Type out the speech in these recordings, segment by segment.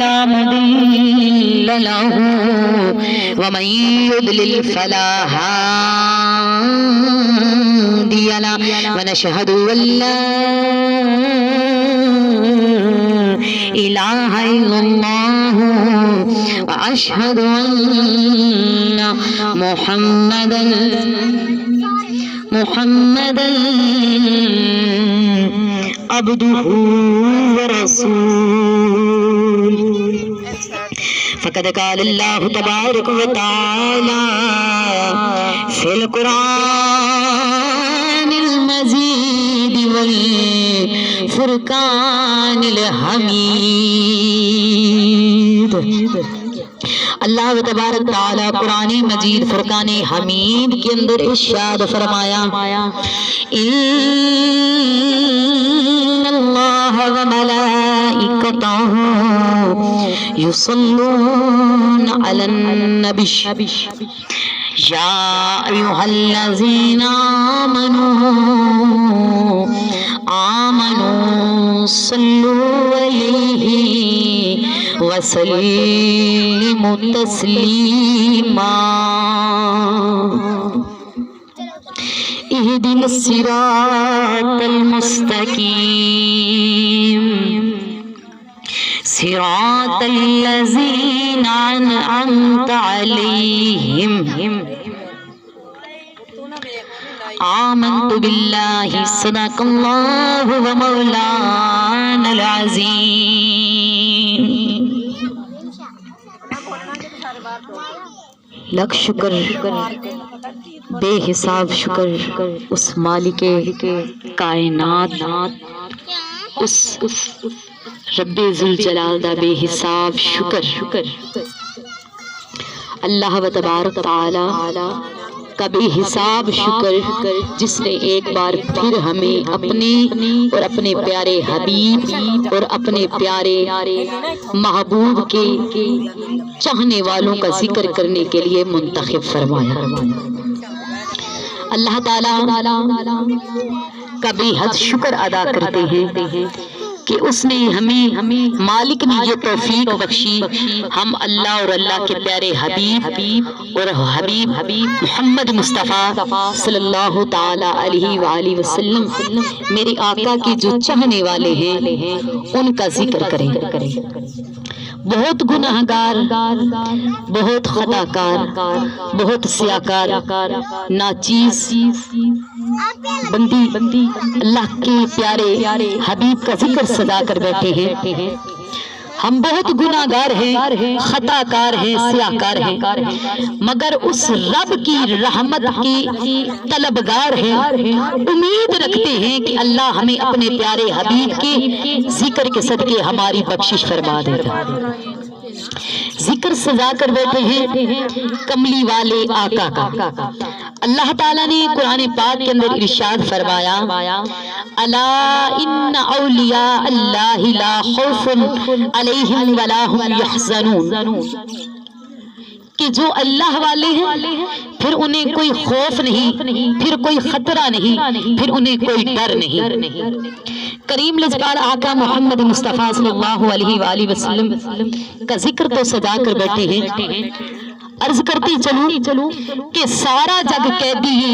فلا مضل له ومن يضلل فلا هادي له ونشهد أن لا إله إلا الله وأشهد أن محمدا عبده ورسوله فقد قال الله تبارك وتعالى في القرآن المجيد والفرقان الحميد. اللہ تبارک تعالی قرآن مجید فرقان حمید کے اندر ارشاد فرمایا ان اللہ وملائکتہ یصلون علی النبی یا ایھا الذین آمنوا صلوا علیہ وسلموا تسلیما اهدنا الصراط المستقيم صراط الذين أنعمت عليهم آمنت بالله صدق الله ومولانا العظيم. لاکھ شکر بے حساب شکر اس مالک کائنات اس رب ذوالجلال دا بے حساب شکر اللہ و تبارک تعالی کا بے حساب شکر جس نے ایک بار پھر ہمیں اپنے اور اپنے پیارے حبیب اور اپنے پیارے محبوب کے چاہنے والوں کا ذکر کرنے کے لیے منتخب فرمایا. اللہ تعالی کا بے حد شکر ادا کرتے ہیں کہ اس نے ہمیں مالک نے یہ توفیق بخشی ہم اللہ اور اللہ کے پیارے حبیب اور حبیب محمد مصطفیٰ صلی اللہ تعالی علیہ وآلہ وسلم میرے آقا کے جو چاہنے والے ہیں ان کا ذکر کریں. بہت گناہگار بہت خطاکار بہت سیاکار ناچیز بندی اللہ کے پیارے حبیب کا ذکر سجا کر بیٹھے ہیں. ہم بہت گناہگار ہیں خطاکار ہیں سیاکار ہیں مگر اس رب کی رحمت کی طلبگار ہیں. امید رکھتے ہیں کہ اللہ ہمیں اپنے پیارے حبیب کے ذکر کے صدقے ہماری بخشش فرما دے گا. ذکر سجا کر بیٹھے ہیں کملی والے آقا کا. اللہ تعالیٰ نے قرآن پاک کے اندر ارشاد فرمایا الا ان اولیاء اللہ لا خوف علیہم ولا هم یحزنون کہ جو اللہ والے ہیں پھر انہیں کوئی خوف نہیں پھر کوئی خطرہ نہیں پھر انہیں کوئی ڈر نہیں. کریم لجپال آقا محمد مصطفیٰ صلی اللہ علیہ وآلہ وسلم کا ذکر تو سجا کر بیٹھے ہیں. عرض کرتی چلوں کہ سارا جگ کہہ دیئے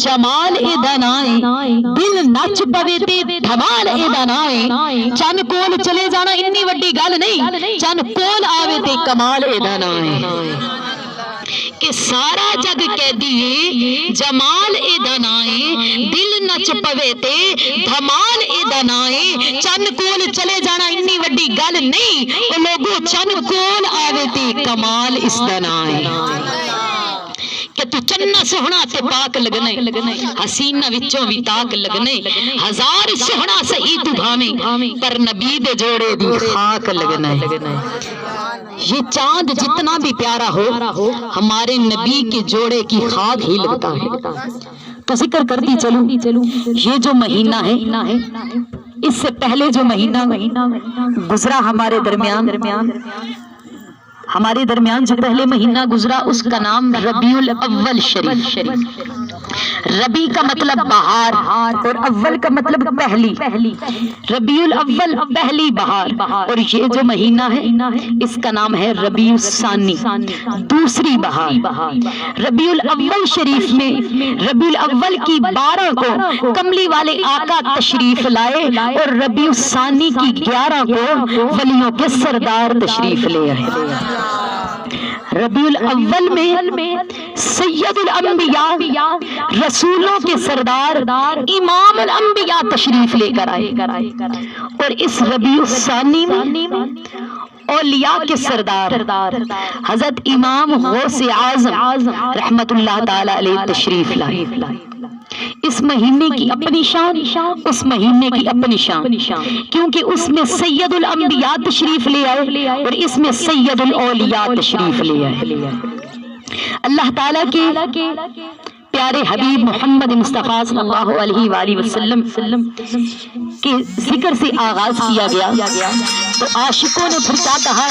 جمال اے دنائے دل نچ پوے تے دھمال اے دنائے چن کول چلے جانا اتنی وڈی گل نہیں چن کول آوے تے کمال اے دنائے کہ سارا جگ کہہ دیئے جمال اے دنائے دل نچ پوے تے دھمال اے دنائے چن کول چلے جانا اتنی وڈی گل نہیں او لوگو چن کول آوے تے کمال اس دنائے کہ تو چننا سوہنا تے پاک لگنے حسینہ وچوں بھی تاک لگنے ہزار سوہنا سہی تو بھامیں پر نبی دے جوڑے دی خاک لگنے. یہ چاند جتنا بھی پیارا ہو ہمارے نبی کے جوڑے کی خاک ہی لگتا ہے. تو ذکر کرتی چلوں یہ جو مہینہ ہے اس سے پہلے جو مہینہ گزرا ہمارے درمیان ہمارے درمیان جو پہلے مہینہ گزرا اس کا نام ربیع الاول شریف. ربی کا مطلب بہار اور اول کا مطلب پہلی. ربیع الاول پہلی بہار، اور یہ جو مہینہ ہے اس کا نام ہے ربیع الثانی دوسری بہار. ربیع الاول شریف میں ربیع الاول کی 12 کو کملی والے آقا تشریف لائے اور ربیع الثانی کی 11 کو ولیوں کے سردار تشریف لے آئے. ربیع الاول میں سید الانبیاء رسولوں کے سردار امام الانبیاء تشریف لے کر آئے، اور اس ربیع الثانی میں اولیاء کے سردار حضرت امام غوث اعظم رحمت اللہ تعالی علیہ تشریف لائے. اس مہینے کی اپنی شان، اس مہینے کی اپنی شان، کیونکہ اس میں سید الانبیاء تشریف لے آئے اور اس میں سید الاولیاء تشریف لے آئے. اللہ تعالیٰ کے پیارے حبیب محمد مصطفیٰ صلی اللہ علیہ وآلہ وسلم کے ذکر سے آغاز کیا گیا تو عاشقوں نے پھر کیا کہا؟